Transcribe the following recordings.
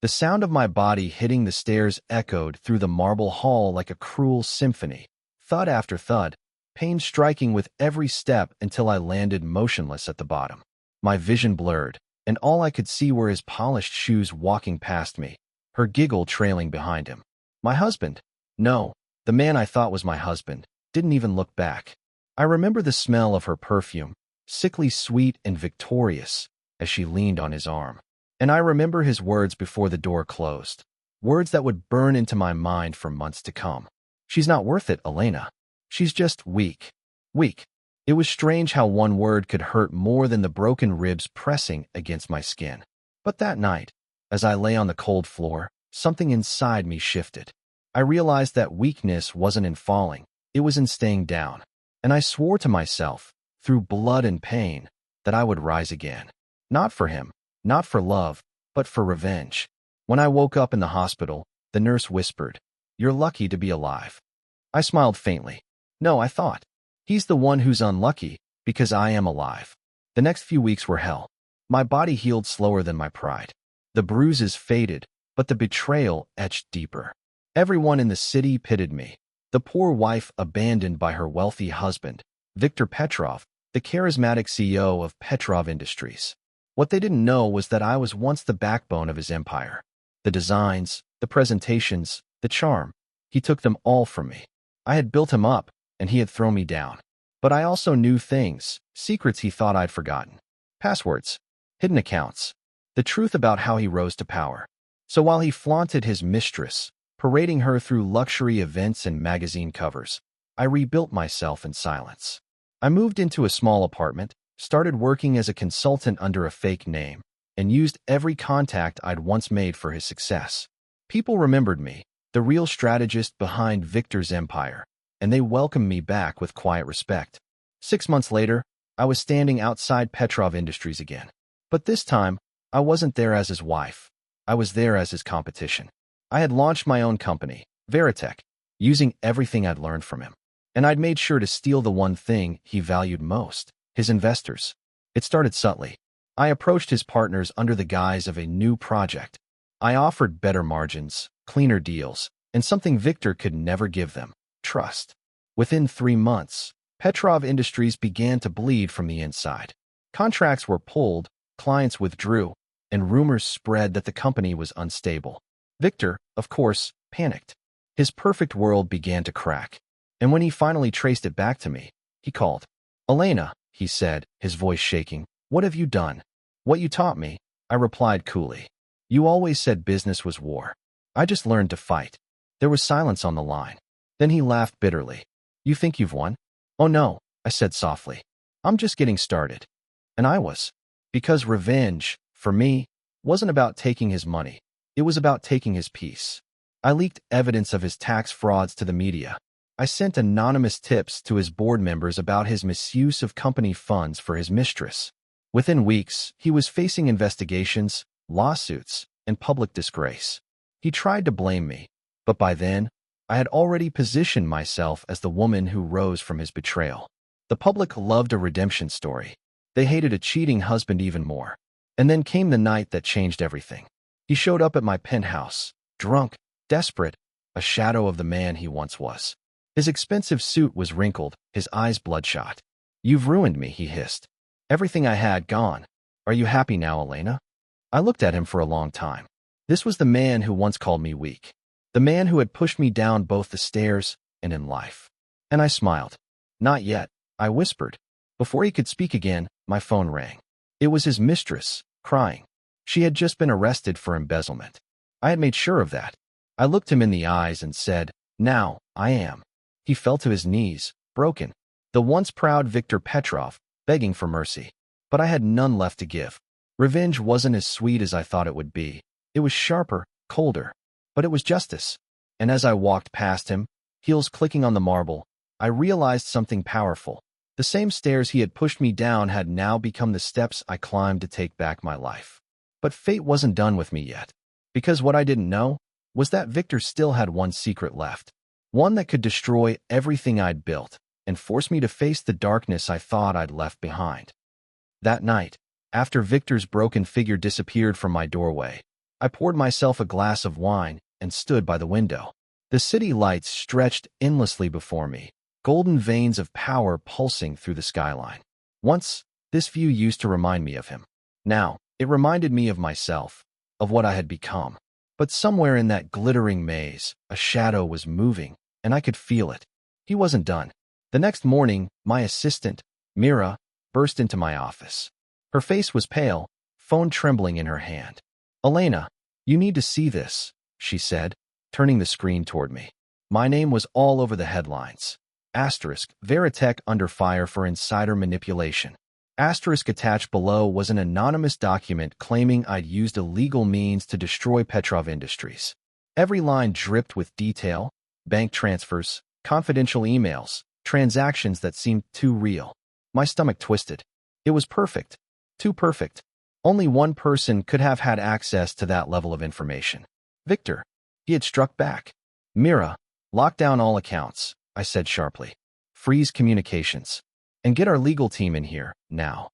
The sound of my body hitting the stairs echoed through the marble hall like a cruel symphony, thud after thud, pain striking with every step until I landed motionless at the bottom. My vision blurred, and all I could see were his polished shoes walking past me, her giggle trailing behind him. My husband. No, the man I thought was my husband didn't even look back. I remember the smell of her perfume, sickly sweet and victorious, as she leaned on his arm. And I remember his words before the door closed, words that would burn into my mind for months to come. She's not worth it, Elena. She's just weak. Weak. It was strange how one word could hurt more than the broken ribs pressing against my skin. But that night, as I lay on the cold floor, something inside me shifted. I realized that weakness wasn't in falling, it was in staying down. And I swore to myself, through blood and pain, that I would rise again. Not for him, not for love, but for revenge. When I woke up in the hospital, the nurse whispered, "You're lucky to be alive." I smiled faintly. No, I thought. He's the one who's unlucky, because I am alive. The next few weeks were hell. My body healed slower than my pride. The bruises faded, but the betrayal etched deeper. Everyone in the city pitied me. The poor wife abandoned by her wealthy husband, Viktor Petrov, the charismatic CEO of Petrov Industries. What they didn't know was that I was once the backbone of his empire. The designs, the presentations, the charm. He took them all from me. I had built him up, and he had thrown me down. But I also knew things, secrets he thought I'd forgotten. Passwords, hidden accounts, the truth about how he rose to power. So while he flaunted his mistress, parading her through luxury events and magazine covers, I rebuilt myself in silence. I moved into a small apartment, started working as a consultant under a fake name, and used every contact I'd once made for his success. People remembered me, the real strategist behind Viktor's empire, and they welcomed me back with quiet respect. 6 months later, I was standing outside Petrov Industries again. But this time, I wasn't there as his wife. I was there as his competition. I had launched my own company, Veritech, using everything I'd learned from him. And I'd made sure to steal the one thing he valued most, his investors. It started subtly. I approached his partners under the guise of a new project. I offered better margins, cleaner deals, and something Viktor could never give them, trust. Within 3 months, Petrov Industries began to bleed from the inside. Contracts were pulled, clients withdrew, and rumors spread that the company was unstable. Viktor, of course, panicked. His perfect world began to crack. And when he finally traced it back to me, he called. "Elena," he said, his voice shaking, "what have you done?" "What you taught me," I replied coolly. "You always said business was war. I just learned to fight." There was silence on the line. Then he laughed bitterly. "You think you've won?" "Oh no," I said softly. "I'm just getting started." And I was. Because revenge, for me, wasn't about taking his money. It was about taking his peace. I leaked evidence of his tax frauds to the media. I sent anonymous tips to his board members about his misuse of company funds for his mistress. Within weeks, he was facing investigations, lawsuits, and public disgrace. He tried to blame me, but by then, I had already positioned myself as the woman who rose from his betrayal. The public loved a redemption story. They hated a cheating husband even more. And then came the night that changed everything. He showed up at my penthouse, drunk, desperate, a shadow of the man he once was. His expensive suit was wrinkled, his eyes bloodshot. "You've ruined me," he hissed. "Everything I had gone. Are you happy now, Elena?" I looked at him for a long time. This was the man who once called me weak. The man who had pushed me down both the stairs and in life. And I smiled. "Not yet," I whispered. Before he could speak again, my phone rang. It was his mistress, crying. She had just been arrested for embezzlement. I had made sure of that. I looked him in the eyes and said, "Now, I am." He fell to his knees, broken. The once proud Viktor Petrov, begging for mercy. But I had none left to give. Revenge wasn't as sweet as I thought it would be. It was sharper, colder. But it was justice. And as I walked past him, heels clicking on the marble, I realized something powerful. The same stairs he had pushed me down had now become the steps I climbed to take back my life. But fate wasn't done with me yet. Because what I didn't know was that Viktor still had one secret left. One that could destroy everything I'd built and force me to face the darkness I thought I'd left behind. That night, after Viktor's broken figure disappeared from my doorway, I poured myself a glass of wine and stood by the window. The city lights stretched endlessly before me, golden veins of power pulsing through the skyline. Once, this view used to remind me of him. Now, it reminded me of myself, of what I had become. But somewhere in that glittering maze, a shadow was moving, and I could feel it. He wasn't done. The next morning, my assistant, Mira, burst into my office. Her face was pale, phone trembling in her hand. "Elena, you need to see this," she said, turning the screen toward me. My name was all over the headlines. Asterisk, Veritech under fire for insider manipulation. Asterisk attached below was an anonymous document claiming I'd used illegal means to destroy Petrov Industries. Every line dripped with detail, bank transfers, confidential emails, transactions that seemed too real. My stomach twisted. It was perfect. Too perfect. Only one person could have had access to that level of information. Victor. He had struck back. "Mira, lock down all accounts," I said sharply. "Freeze communications. And get our legal team in here, now."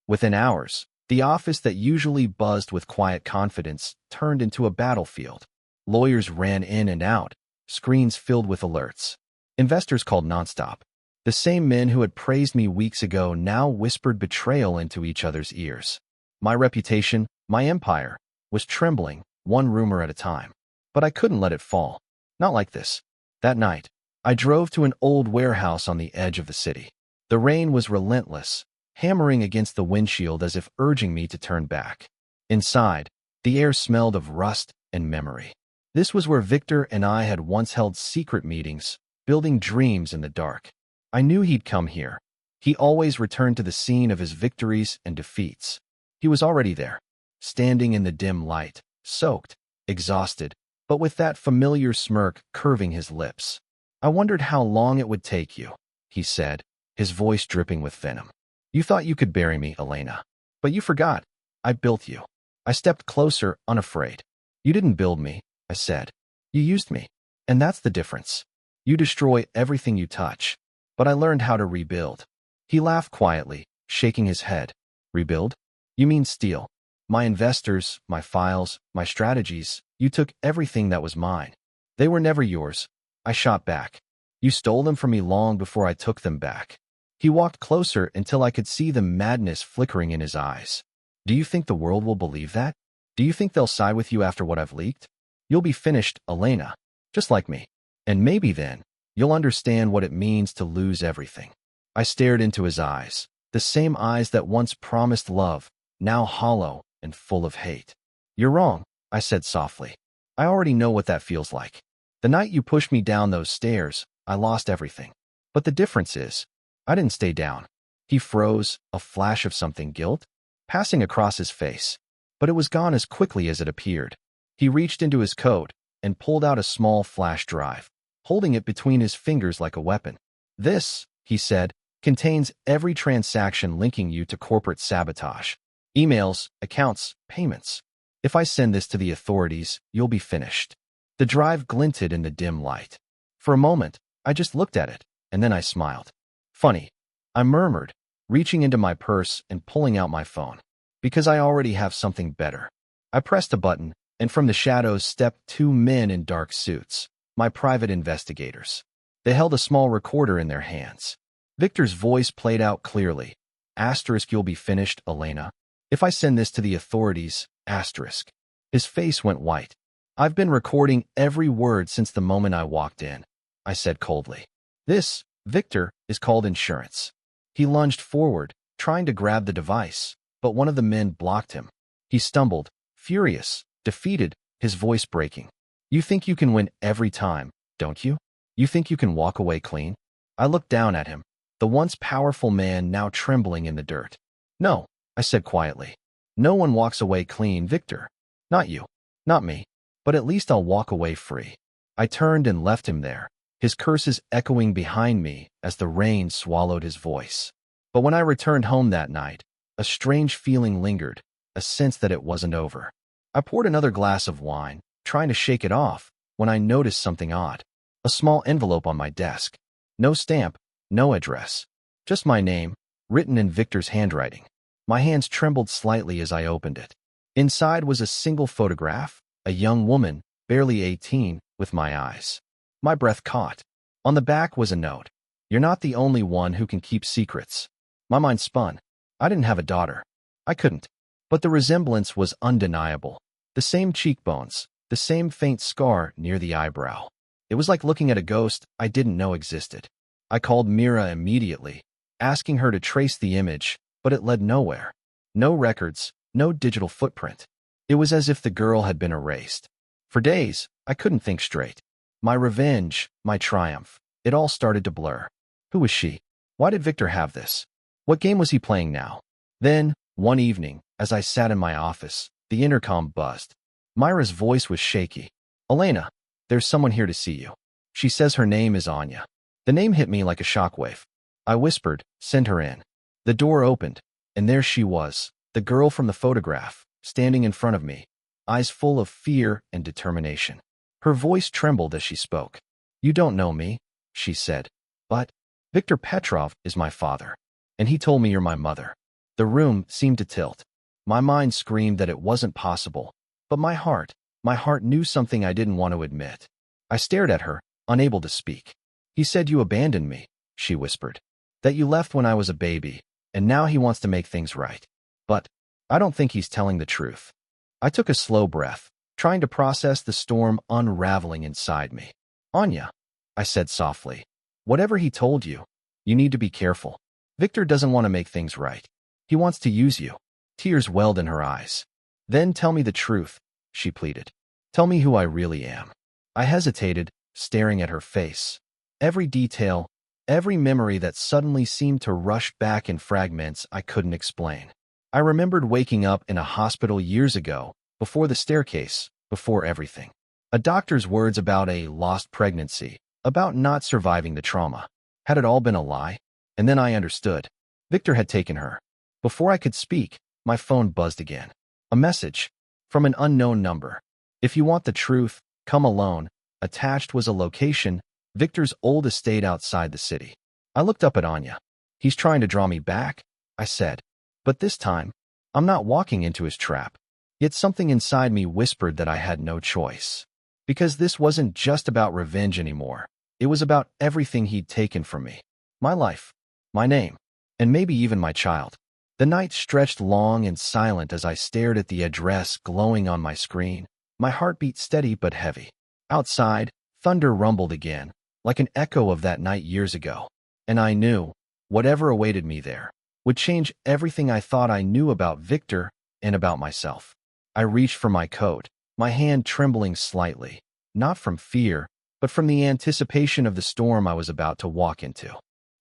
Within hours, the office that usually buzzed with quiet confidence turned into a battlefield. Lawyers ran in and out, screens filled with alerts. Investors called nonstop. The same men who had praised me weeks ago now whispered betrayal into each other's ears. My reputation, my empire, was trembling, one rumor at a time. But I couldn't let it fall. Not like this. That night, I drove to an old warehouse on the edge of the city. The rain was relentless, hammering against the windshield as if urging me to turn back. Inside, the air smelled of rust and memory. This was where Victor and I had once held secret meetings, building dreams in the dark. I knew he'd come here. He always returned to the scene of his victories and defeats. He was already there, standing in the dim light, soaked, exhausted, but with that familiar smirk curving his lips. "I wondered how long it would take you," he said, his voice dripping with venom. "You thought you could bury me, Elena. But you forgot. I built you." I stepped closer, unafraid. "You didn't build me," I said. "You used me. And that's the difference. You destroy everything you touch. But I learned how to rebuild." He laughed quietly, shaking his head. "Rebuild? You mean steal? My investors, my files, my strategies. You took everything that was mine. They were never yours." I shot back. "You stole them from me long before I took them back." He walked closer until I could see the madness flickering in his eyes. "Do you think the world will believe that? Do you think they'll side with you after what I've leaked? You'll be finished, Elena, just like me. And maybe then, you'll understand what it means to lose everything." I stared into his eyes, the same eyes that once promised love, now hollow and full of hate. "You're wrong," I said softly. "I already know what that feels like. The night you pushed me down those stairs, I lost everything. But the difference is, I didn't stay down." He froze, a flash of something guilt passing across his face, but it was gone as quickly as it appeared. He reached into his coat and pulled out a small flash drive, holding it between his fingers like a weapon. "This," he said, "contains every transaction linking you to corporate sabotage. Emails, accounts, payments. If I send this to the authorities, you'll be finished." The drive glinted in the dim light. For a moment, I just looked at it, and then I smiled. "Funny," I murmured, reaching into my purse and pulling out my phone. "Because I already have something better." I pressed a button, and from the shadows stepped two men in dark suits, my private investigators. They held a small recorder in their hands. Victor's voice played out clearly. "Asterisk, you'll be finished, Elena. If I send this to the authorities, asterisk." His face went white. "I've been recording every word since the moment I walked in," I said coldly. "This, Victor, is called insurance." He lunged forward, trying to grab the device, but one of the men blocked him. He stumbled, furious, defeated, his voice breaking. "You think you can win every time, don't you? You think you can walk away clean?" I looked down at him, the once powerful man now trembling in the dirt. "No," I said quietly. "No one walks away clean, Victor. Not you. Not me. But at least I'll walk away free." I turned and left him there, his curses echoing behind me as the rain swallowed his voice. But when I returned home that night, a strange feeling lingered, a sense that it wasn't over. I poured another glass of wine, trying to shake it off, when I noticed something odd. A small envelope on my desk. No stamp, no address. Just my name, written in Victor's handwriting. My hands trembled slightly as I opened it. Inside was a single photograph, a young woman, barely 18, with my eyes. My breath caught. On the back was a note. You're not the only one who can keep secrets. My mind spun. I didn't have a daughter. I couldn't. But the resemblance was undeniable. The same cheekbones, the same faint scar near the eyebrow. It was like looking at a ghost I didn't know existed. I called Mira immediately, asking her to trace the image, but it led nowhere. No records, no digital footprint. It was as if the girl had been erased. For days, I couldn't think straight. My revenge, my triumph, it all started to blur. Who was she? Why did Victor have this? What game was he playing now? Then, one evening, as I sat in my office, the intercom buzzed. Myra's voice was shaky. Elena, there's someone here to see you. She says her name is Anya. The name hit me like a shockwave. I whispered, send her in. The door opened, and there she was, the girl from the photograph, standing in front of me, eyes full of fear and determination. Her voice trembled as she spoke. You don't know me, she said, but Victor Petrov is my father, and he told me you're my mother. The room seemed to tilt. My mind screamed that it wasn't possible, but my heart knew something I didn't want to admit. I stared at her, unable to speak. He said you abandoned me, she whispered. That you left when I was a baby, and now he wants to make things right. But I don't think he's telling the truth. I took a slow breath, trying to process the storm unraveling inside me. Anya, I said softly, whatever he told you, you need to be careful. Victor doesn't want to make things right. He wants to use you. Tears welled in her eyes. Then tell me the truth, she pleaded. Tell me who I really am. I hesitated, staring at her face. Every detail, every memory that suddenly seemed to rush back in fragments I couldn't explain. I remembered waking up in a hospital years ago, before the staircase, before everything. A doctor's words about a lost pregnancy, about not surviving the trauma. Had it all been a lie? And then I understood. Victor had taken her. Before I could speak, my phone buzzed again. A message from an unknown number. If you want the truth, come alone. Attached was a location, Victor's old estate outside the city. I looked up at Anya. He's trying to draw me back, I said. But this time, I'm not walking into his trap. Yet something inside me whispered that I had no choice. Because this wasn't just about revenge anymore. It was about everything he'd taken from me. My life, my name, and maybe even my child. The night stretched long and silent as I stared at the address glowing on my screen, my heartbeat steady but heavy. Outside, thunder rumbled again, like an echo of that night years ago. And I knew, whatever awaited me there, would change everything I thought I knew about Victor and about myself. I reached for my coat, my hand trembling slightly, not from fear, but from the anticipation of the storm I was about to walk into.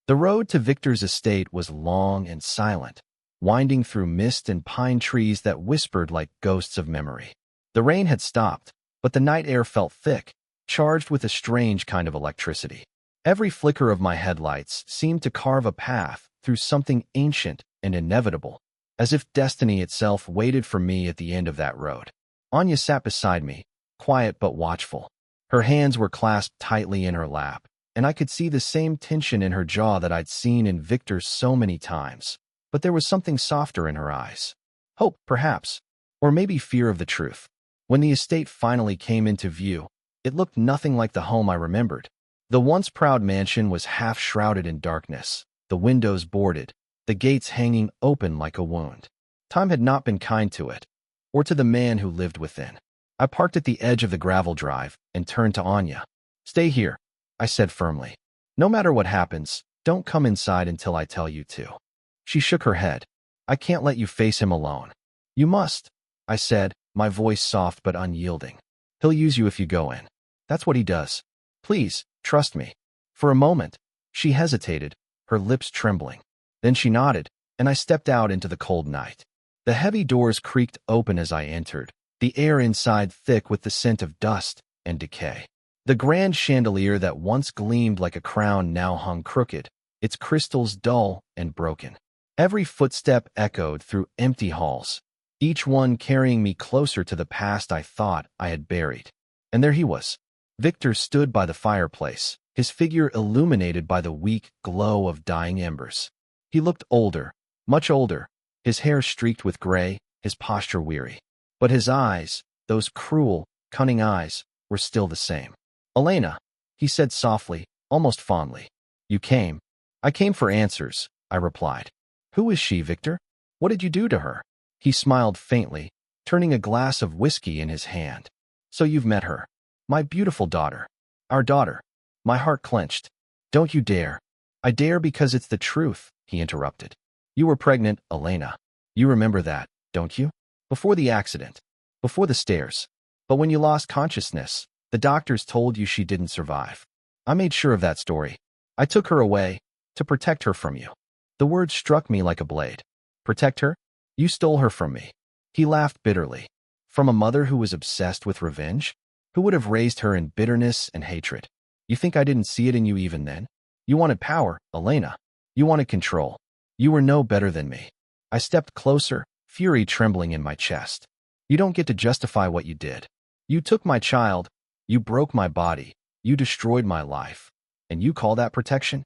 The road to Victor's estate was long and silent, winding through mist and pine trees that whispered like ghosts of memory. The rain had stopped, but the night air felt thick, charged with a strange kind of electricity. Every flicker of my headlights seemed to carve a path through something ancient and inevitable, as if destiny itself waited for me at the end of that road. Anya sat beside me, quiet but watchful. Her hands were clasped tightly in her lap, and I could see the same tension in her jaw that I'd seen in Victor so many times. But there was something softer in her eyes. Hope, perhaps, or maybe fear of the truth. When the estate finally came into view, it looked nothing like the home I remembered. The once proud mansion was half shrouded in darkness, the windows boarded, the gates hanging open like a wound. Time had not been kind to it, or to the man who lived within. I parked at the edge of the gravel drive and turned to Anya. Stay here, I said firmly. No matter what happens, don't come inside until I tell you to. She shook her head. I can't let you face him alone. You must, I said, my voice soft but unyielding. He'll use you if you go in. That's what he does. Please, trust me. For a moment, she hesitated, her lips trembling. Then she nodded, and I stepped out into the cold night. The heavy doors creaked open as I entered, the air inside thick with the scent of dust and decay. The grand chandelier that once gleamed like a crown now hung crooked, its crystals dull and broken. Every footstep echoed through empty halls, each one carrying me closer to the past I thought I had buried. And there he was. Victor stood by the fireplace, his figure illuminated by the weak glow of dying embers. He looked older, much older, his hair streaked with gray, his posture weary. But his eyes, those cruel, cunning eyes were still the same. "Elena," he said softly, almost fondly. "You came." "I came for answers," I replied. "Who is she, Victor? What did you do to her?" He smiled faintly, turning a glass of whiskey in his hand. "So you've met her. My beautiful daughter. Our daughter." My heart clenched. "Don't you dare." "I dare because it's the truth," he interrupted. "You were pregnant, Elena. You remember that, don't you? Before the accident. Before the stairs. But when you lost consciousness, the doctors told you she didn't survive. I made sure of that story. I took her away to protect her from you." The word struck me like a blade. "Protect her? You stole her from me." He laughed bitterly. "From a mother who was obsessed with revenge? Who would have raised her in bitterness and hatred? You think I didn't see it in you even then? You wanted power, Elena. You wanted control. You were no better than me." I stepped closer, fury trembling in my chest. "You don't get to justify what you did. You took my child. You broke my body. You destroyed my life. And you call that protection?"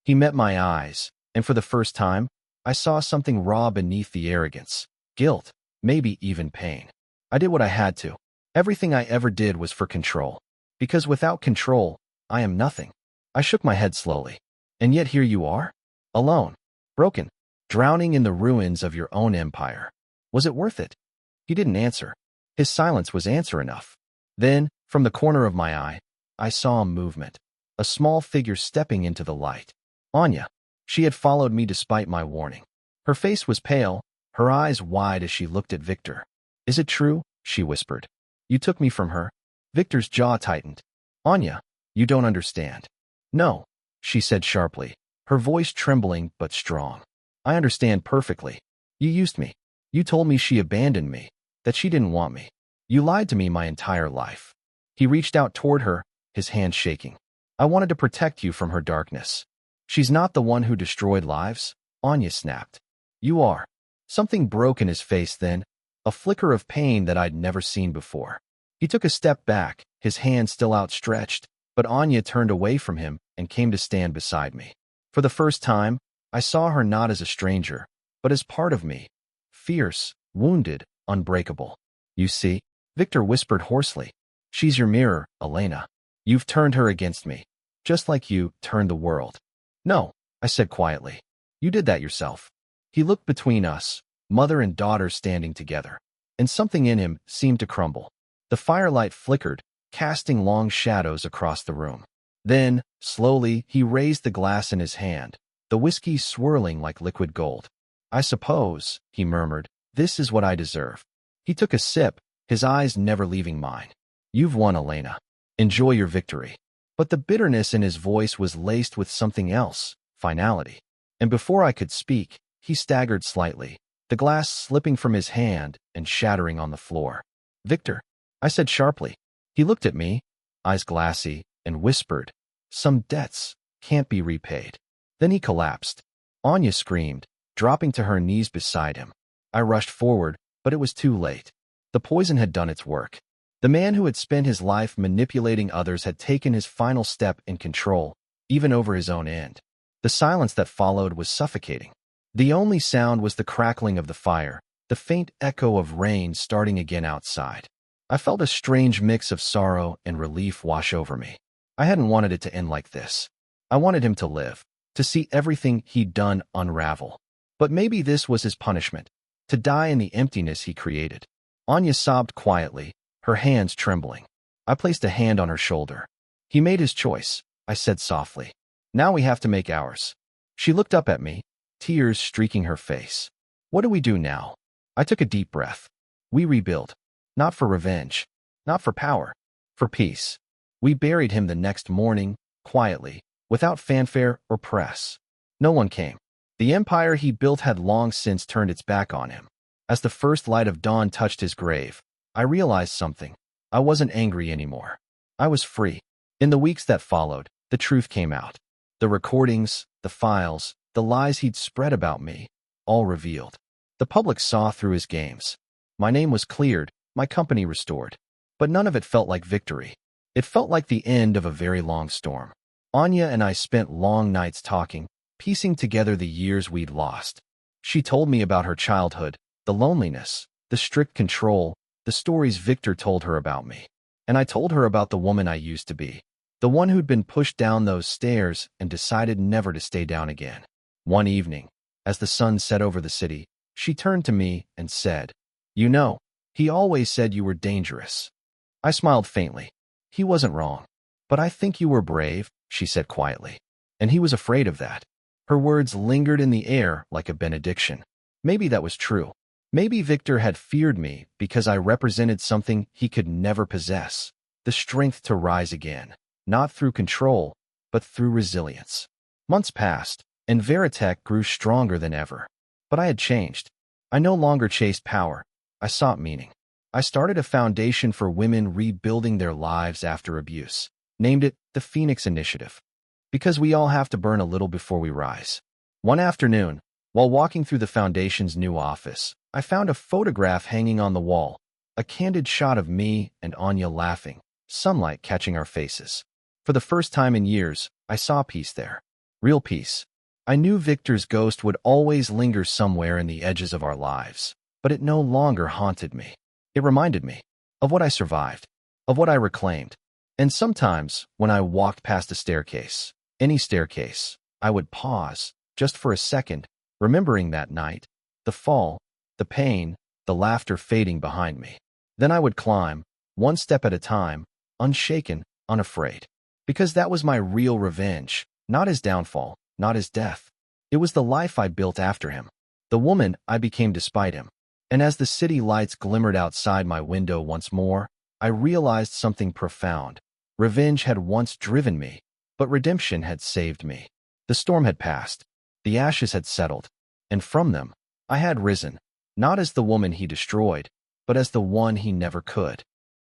He met my eyes, and for the first time, I saw something raw beneath the arrogance. Guilt, maybe even pain. I did what I had to. Everything I ever did was for control. Because without control, I am nothing. I shook my head slowly. "And yet here you are? Alone. Broken. Drowning in the ruins of your own empire. Was it worth it?" He didn't answer. His silence was answer enough. Then, from the corner of my eye, I saw a movement. A small figure stepping into the light. Anya. She had followed me despite my warning. Her face was pale, her eyes wide as she looked at Victor. "Is it true?" she whispered. "You took me from her?" Victor's jaw tightened. "Anya, you don't understand." "No," she said sharply, her voice trembling but strong. "I understand perfectly. You used me. You told me she abandoned me, that she didn't want me. You lied to me my entire life." He reached out toward her, his hand shaking. "I wanted to protect you from her darkness." "She's not the one who destroyed lives," Anya snapped. "You are." Something broke in his face then, a flicker of pain that I'd never seen before. He took a step back, his hand still outstretched, but Anya turned away from him and came to stand beside me. For the first time, I saw her not as a stranger, but as part of me. Fierce, wounded, unbreakable. "You see," Victor whispered hoarsely. "She's your mirror, Elena. You've turned her against me, just like you turned the world." "No," I said quietly. "You did that yourself." He looked between us, mother and daughter standing together, and something in him seemed to crumble. The firelight flickered, casting long shadows across the room. Then, slowly, he raised the glass in his hand, the whiskey swirling like liquid gold. "I suppose," he murmured, "this is what I deserve." He took a sip, his eyes never leaving mine. "You've won, Elena. Enjoy your victory." But the bitterness in his voice was laced with something else, finality. And before I could speak, he staggered slightly, the glass slipping from his hand and shattering on the floor. "Victor," I said sharply. He looked at me, eyes glassy, and whispered, "Some debts can't be repaid." Then he collapsed. Anya screamed, dropping to her knees beside him. I rushed forward, but it was too late. The poison had done its work. The man who had spent his life manipulating others had taken his final step in control, even over his own end. The silence that followed was suffocating. The only sound was the crackling of the fire, the faint echo of rain starting again outside. I felt a strange mix of sorrow and relief wash over me. I hadn't wanted it to end like this. I wanted him to live, to see everything he'd done unravel. But maybe this was his punishment, to die in the emptiness he created. Anya sobbed quietly, her hands trembling. I placed a hand on her shoulder. "He made his choice," I said softly. "Now we have to make ours." She looked up at me, tears streaking her face. "What do we do now?" I took a deep breath. "We rebuild. Not for revenge. Not for power. For peace." We buried him the next morning, quietly, without fanfare or press. No one came. The empire he built had long since turned its back on him. As the first light of dawn touched his grave, I realized something. I wasn't angry anymore. I was free. In the weeks that followed, the truth came out. The recordings, the files, the lies he'd spread about me, all revealed. The public saw through his games. My name was cleared, my company restored. But none of it felt like victory. It felt like the end of a very long storm. Anya and I spent long nights talking, piecing together the years we'd lost. She told me about her childhood, the loneliness, the strict control, the stories Victor told her about me. And I told her about the woman I used to be, the one who'd been pushed down those stairs and decided never to stay down again. One evening, as the sun set over the city, she turned to me and said, "You know, he always said you were dangerous." I smiled faintly. He wasn't wrong. "But I think you were brave," she said quietly. "And he was afraid of that." Her words lingered in the air like a benediction. Maybe that was true. Maybe Victor had feared me because I represented something he could never possess, the strength to rise again, not through control, but through resilience. Months passed, and Veritech grew stronger than ever. But I had changed. I no longer chased power. I sought meaning. I started a foundation for women rebuilding their lives after abuse, named it the Phoenix Initiative. Because we all have to burn a little before we rise. One afternoon, while walking through the foundation's new office, I found a photograph hanging on the wall, a candid shot of me and Anya laughing, sunlight catching our faces. For the first time in years, I saw peace there. Real peace. I knew Victor's ghost would always linger somewhere in the edges of our lives, but it no longer haunted me. It reminded me of what I survived, of what I reclaimed. And sometimes, when I walked past a staircase, any staircase, I would pause, just for a second, remembering that night, the fall, the pain, the laughter fading behind me. Then I would climb, one step at a time, unshaken, unafraid. Because that was my real revenge, not his downfall, not his death. It was the life I built after him, the woman I became despite him. And as the city lights glimmered outside my window once more, I realized something profound. Revenge had once driven me, but redemption had saved me. The storm had passed, the ashes had settled, and from them, I had risen, not as the woman he destroyed, but as the one he never could.